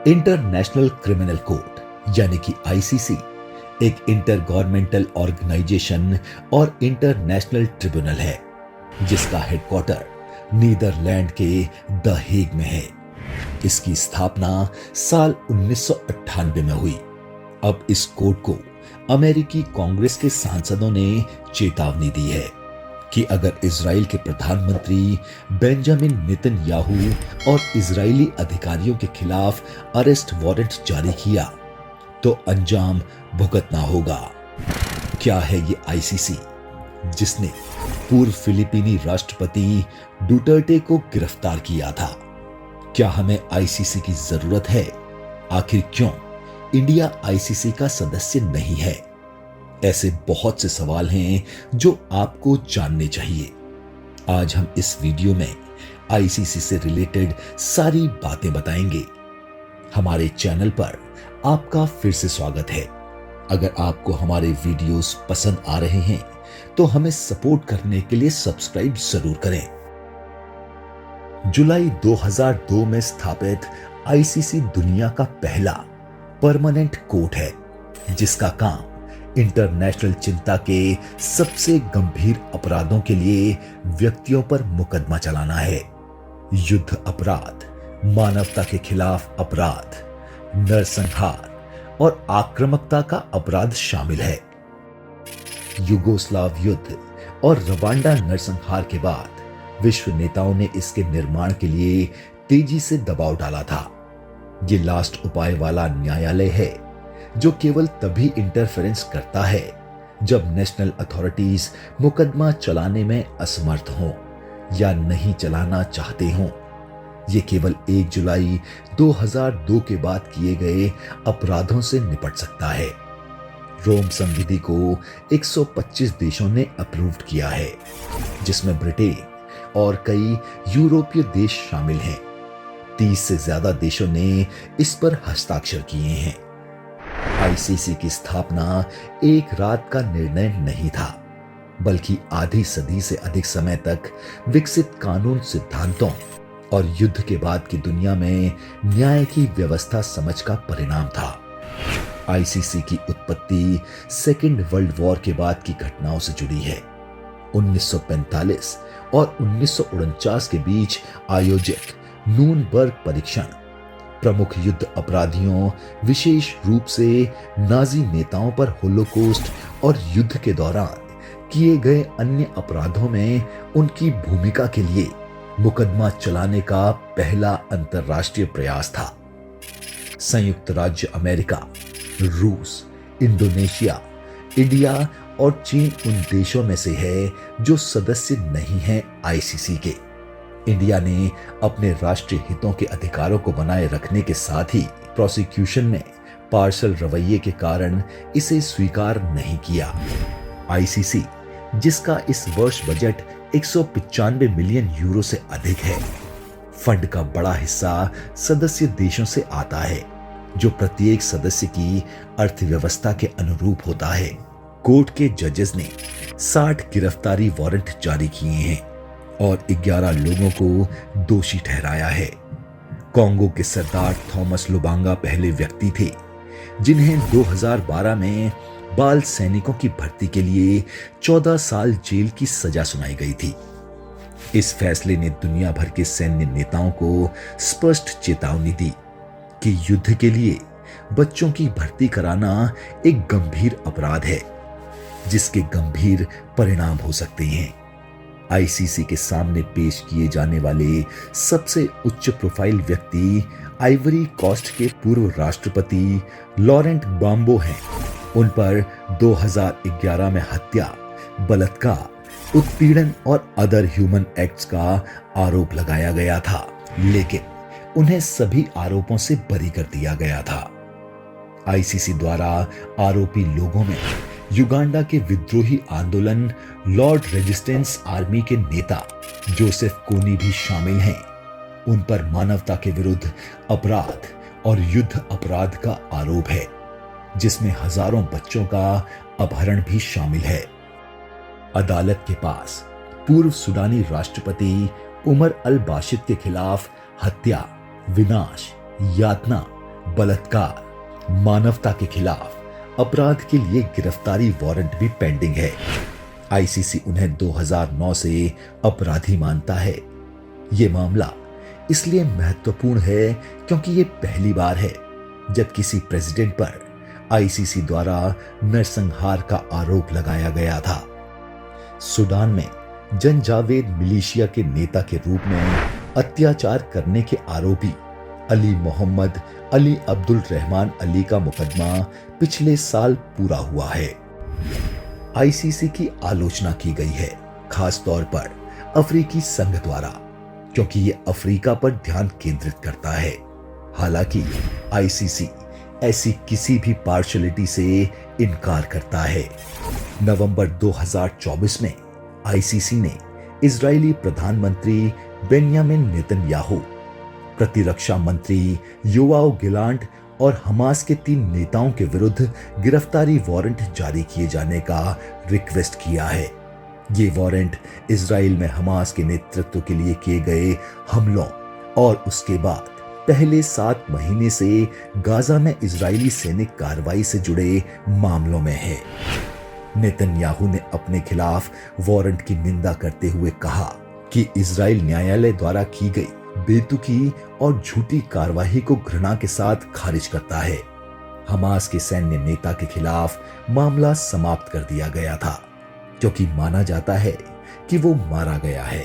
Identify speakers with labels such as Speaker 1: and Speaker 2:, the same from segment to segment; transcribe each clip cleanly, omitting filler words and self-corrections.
Speaker 1: International criminal court यानी कि ICC एक इंटर गवर्नमेंटल ऑर्गेनाइजेशन और इंटरनेशनल ट्रिब्यूनल है जिसका हेडक्वार्टर नीदरलैंड के द हेग में है। इसकी स्थापना साल 1998 में हुई। अब इस कोर्ट को अमेरिकी कांग्रेस के सांसदों ने चेतावनी दी है कि अगर इजराइल के प्रधानमंत्री बेंजामिन नेतन्याहू और इजरायली अधिकारियों के खिलाफ अरेस्ट वारंट जारी किया तो अंजाम भुगतना होगा। क्या है ये आईसीसी जिसने पूर्व फिलीपीनी राष्ट्रपति डुटर्टे को गिरफ्तार किया था? क्या हमें आईसीसी की जरूरत है? आखिर क्यों इंडिया आईसीसी का सदस्य नहीं है? ऐसे बहुत से सवाल हैं जो आपको जानने चाहिए। आज हम इस वीडियो में आईसीसी से रिलेटेड सारी बातें बताएंगे। हमारे चैनल पर आपका फिर से स्वागत है। अगर आपको हमारे वीडियोस पसंद आ रहे हैं तो हमें सपोर्ट करने के लिए सब्सक्राइब जरूर करें। जुलाई 2002 में स्थापित आईसीसी दुनिया का पहला परमानेंट कोर्ट है जिसका काम इंटरनेशनल चिंता के सबसे गंभीर अपराधों के लिए व्यक्तियों पर मुकदमा चलाना है। युद्ध अपराध, मानवता के खिलाफ अपराध, नरसंहार और आक्रामकता का अपराध शामिल है। युगोस्लाव युद्ध और रवांडा नरसंहार के बाद विश्व नेताओं ने इसके निर्माण के लिए तेजी से दबाव डाला था। ये लास्ट उपाय वाला न्यायालय है जो केवल तभी इंटरफेरेंस करता है जब नेशनल अथॉरिटीज मुकदमा चलाने में असमर्थ हों या नहीं चलाना चाहते हों। ये केवल 1 जुलाई 2002 के बाद किए गए अपराधों से निपट सकता है। रोम संविधि को 125 देशों ने अप्रूव्ड किया है जिसमें ब्रिटेन और कई यूरोपीय देश शामिल हैं। 30 से ज्यादा देशों ने इस पर हस्ताक्षर किए हैं। आईसीसी की स्थापना एक रात का निर्णय नहीं था बल्कि आधी सदी से अधिक समय तक विकसित कानून सिद्धांतों और युद्ध के बाद की दुनिया में न्याय की व्यवस्था समझ का परिणाम था। आईसीसी की उत्पत्ति सेकेंड वर्ल्ड वॉर के बाद की घटनाओं से जुड़ी है। 1945 और 1949 के बीच आयोजित नूर्नबर्ग परीक्षण प्रमुख युद्ध अपराधियों, विशेष रूप से नाजी नेताओं पर होलोकॉस्ट और युद्ध के दौरान किए गए अन्य अपराधों में उनकी भूमिका के लिए मुकदमा चलाने का पहला अंतर्राष्ट्रीय प्रयास था। संयुक्त राज्य अमेरिका, रूस, इंडोनेशिया, इंडिया और चीन उन देशों में से है जो सदस्य नहीं हैं आईसीसी के। इंडिया ने अपने राष्ट्रीय हितों के अधिकारों को बनाए रखने के साथ ही प्रोसिक्यूशन में पार्शल रवैये के कारण इसे स्वीकार नहीं किया। आईसीसी जिसका इस वर्ष बजट 195 मिलियन यूरो से अधिक है, फंड का बड़ा हिस्सा सदस्य देशों से आता है जो प्रत्येक सदस्य की अर्थव्यवस्था के अनुरूप होता है। कोर्ट के जजेस ने 60 गिरफ्तारी वारंट जारी किए हैं और 11 लोगों को दोषी ठहराया है। कांगो के सरदार थॉमस लुबांगा पहले व्यक्ति थे जिन्हें 2012 में बाल सैनिकों की भर्ती के लिए 14 साल जेल की सजा सुनाई गई थी। इस फैसले ने दुनिया भर के सैन्य नेताओं को स्पष्ट चेतावनी दी कि युद्ध के लिए बच्चों की भर्ती कराना एक गंभीर अपराध है जिसके गंभीर परिणाम हो सकते हैं। आईसीसी के सामने पेश किए जाने वाले सबसे उच्च प्रोफाइल व्यक्ति आइवरी कोस्ट के पूर्व राष्ट्रपति लॉरेंट ग्बाम्बो हैं। उन पर 2011 में हत्या, बलात्कार, उत्पीड़न और अदर ह्यूमन एक्ट्स का आरोप लगाया गया था, लेकिन उन्हें सभी आरोपों से बरी कर दिया गया था। आईसीसी द्वारा आरोपी लोगों में युगांडा के विद्रोही आंदोलन लॉर्ड रेजिस्टेंस आर्मी के नेता जोसेफ कोनी भी शामिल हैं। उन पर मानवता के विरुद्ध अपराध और युद्ध अपराध का आरोप है जिसमें हजारों बच्चों का अपहरण भी शामिल है। अदालत के पास पूर्व सुडानी राष्ट्रपति उमर अल बाशिद के खिलाफ हत्या, विनाश, यातना, बलात्कार, मानवता के खिलाफ अपराध के लिए गिरफ्तारी वारंट भी पेंडिंग है। आईसीसी उन्हें 2009 से अपराधी मानता है। ये मामला इसलिए महत्वपूर्ण है क्योंकि ये पहली बार है जब किसी प्रेसिडेंट पर आईसीसी द्वारा नरसंहार का आरोप लगाया गया था। सूडान में जनजावेद मिलिशिया के नेता के रूप में अत्याचार करने के आरोपी अली मोहम्मद अली अब्दुल रहमान अली का मुकदमा पिछले साल पूरा हुआ है। आईसीसी की आलोचना की गई है, खास तौर पर अफ्रीकी संघ द्वारा, क्योंकि ये अफ्रीका पर ध्यान केंद्रित करता है। हालांकि आईसीसी ऐसी किसी भी पार्शलिटी से इनकार करता है। नवंबर 2024 में आईसीसी ने इजरायली प्रधानमंत्री बेन्यामिन नेतन्याहू, प्रतिरक्षा मंत्री योआव गिलांट और हमास के 3 नेताओं के विरुद्ध गिरफ्तारी वारंट जारी किए जाने का रिक्वेस्ट किया है। ये वारंट इजराइल में हमास के नेतृत्व के लिए किए गए हमलों और उसके बाद पहले 7 महीने से गाजा में इजरायली सैनिक कार्रवाई से जुड़े मामलों में है। नेतन्याहू ने अपने खिलाफ वारंट की निंदा करते हुए कहा कि इजराइल न्यायालय द्वारा की गई बेतुकी और झूठी कार्रवाई को घृणा के साथ खारिज करता है। हमास के सैन्य नेता के खिलाफ मामला समाप्त कर दिया गया था क्योंकि माना जाता है कि वो मारा गया है।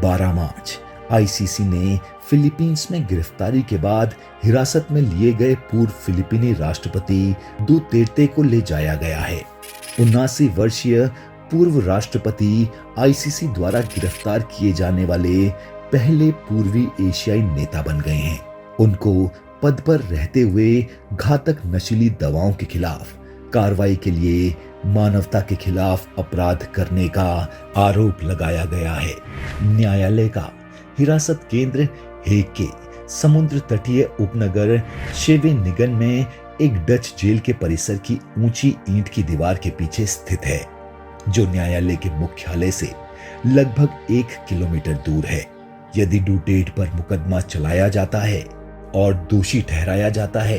Speaker 1: 12 मार्च आईसीसी ने फिलीपींस में गिरफ्तारी के बाद हिरासत में लिए गए पूर्व फिलिपीनी राष्ट्रपति दुतेर्ते को ले जाया गया है। 79 वर्षीय पूर्व राष्ट्रपति आईसीसी द्वारा गिरफ्तार किए जाने वाले पहले पूर्वी एशियाई नेता बन गए हैं। उनको पद पर रहते हुए घातक नशीली दवाओं के खिलाफ कार्रवाई के लिए मानवता के खिलाफ अपराध करने का आरोप लगाया गया है। न्यायालय का हिरासत केंद्र हेग के समुद्र तटीय उपनगर शेवेनिगन में एक डच जेल के परिसर की ऊंची ईंट की दीवार के पीछे स्थित है, जो न्यायालय के मुख्यालय से लगभग 1 किलोमीटर दूर है। यदि डुटेर्टे पर मुकदमा चलाया जाता है और दोषी ठहराया जाता है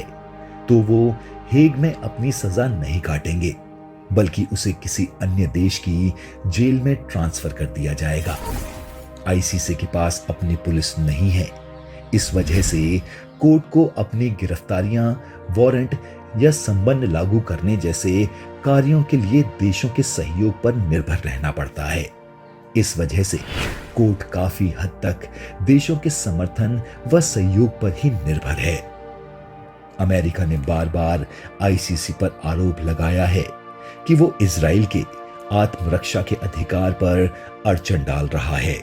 Speaker 1: तो वो हेग में अपनी सजा नहीं काटेंगे, बल्कि उसे किसी अन्य देश की जेल में ट्रांसफर कर दिया जाएगा। आईसीसी के पास अपनी पुलिस नहीं है, इस वजह से कोर्ट को अपनी गिरफ्तारियां, वारंट या संबंध लागू करने जैसे कार्यों के लिए देशों के सहयोग पर निर्भर रहना पड़ता है। इस वजह से कोर्ट काफी हद तक देशों के समर्थन व सहयोग पर ही निर्भर है। अमेरिका ने बार बार आईसीसी पर आरोप लगाया है कि वो इजराइल के आत्मरक्षा के अधिकार पर अड़चन डाल रहा है।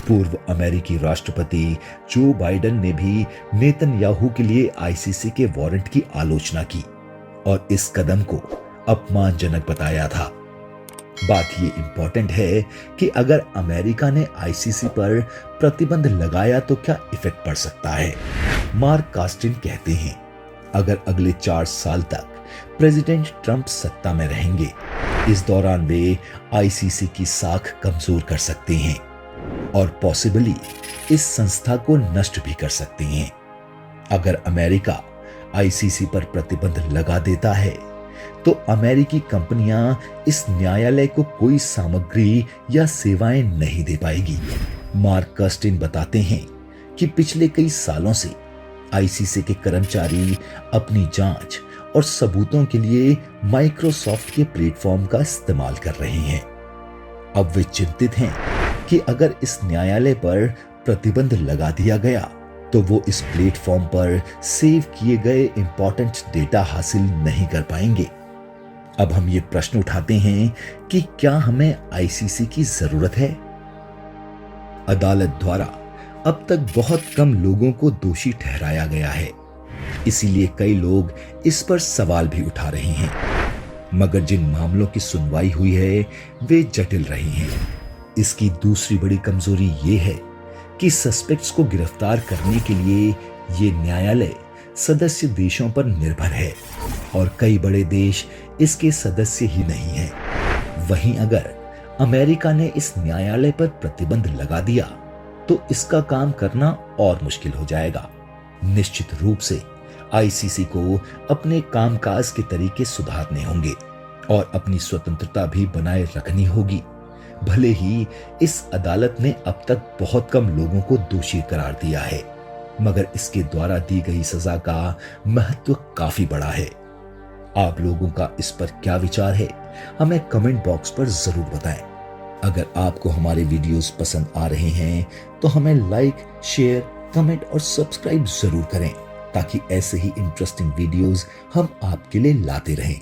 Speaker 1: पूर्व अमेरिकी राष्ट्रपति जो बाइडेन ने भी नेतन्याहू के लिए आईसीसी के वारंट की आलोचना की और इस कदम को अपमानजनक बताया था। बात ये इंपॉर्टेंट है कि अगर अमेरिका ने आईसीसी पर प्रतिबंध लगाया तो क्या इफेक्ट पड़ सकता है। मार्क कास्टिन कहते हैं, अगर अगले 4 साल तक प्रेसिडेंट ट्रंप सत्ता में रहेंगे, इस दौरान वे आईसीसी की साख कमजोर कर सकते हैं और पॉसिबली इस संस्था को नष्ट भी कर सकते हैं। अगर अमेरिका आईसीसी पर प्रतिबंध लगा देता है तो अमेरिकी कंपनियां इस न्यायालय को कोई सामग्री या सेवाएं नहीं दे पाएगी। मार्क कास्टिन बताते हैं कि पिछले कई सालों से आईसीसी के कर्मचारी अपनी जांच और सबूतों के लिए माइक्रोसॉफ्ट के प्लेटफॉर्म का इस्तेमाल कर रहे हैं। अब वे चिंतित हैं कि अगर इस न्यायालय पर प्रतिबंध लगा दिया गया तो वो इस प्लेटफॉर्म पर सेव किए गए इंपॉर्टेंट डेटा हासिल नहीं कर पाएंगे। अब हम ये प्रश्न उठाते हैं कि क्या हमें आईसीसी की जरूरत है? अदालत द्वारा अब तक बहुत कम लोगों को दोषी ठहराया गया है, इसीलिए कई लोग इस पर सवाल भी उठा रहे हैं। मगर जिन मामलों की सुनवाई हुई है वे जटिल रही हैं। इसकी दूसरी बड़ी कमजोरी ये है कि सस्पेक्ट्स को गिरफ्तार करने के लिए ये न्यायालय सदस्य देशों पर निर्भर है और कई बड़े देश इसके सदस्य ही नहीं हैं। वहीं अगर अमेरिका ने इस न्यायालय पर प्रतिबंध लगा दिया तो इसका काम करना और मुश्किल हो जाएगा। निश्चित रूप से आईसीसी को अपने कामकाज के तरीके सुधारने होंगे और अपनी स्वतंत्रता भी बनाए रखनी होगी। भले ही इस अदालत ने अब तक बहुत कम लोगों को दोषी करार दिया है, मगर इसके द्वारा दी गई सजा का महत्व काफी बड़ा है। आप लोगों का इस पर क्या विचार है, हमें कमेंट बॉक्स पर जरूर बताएं। अगर आपको हमारे वीडियोस पसंद आ रहे हैं तो हमें लाइक, शेयर, कमेंट और सब्सक्राइब जरूर करें, ताकि ऐसे ही इंटरेस्टिंग वीडियोस हम आपके लिए लाते रहें।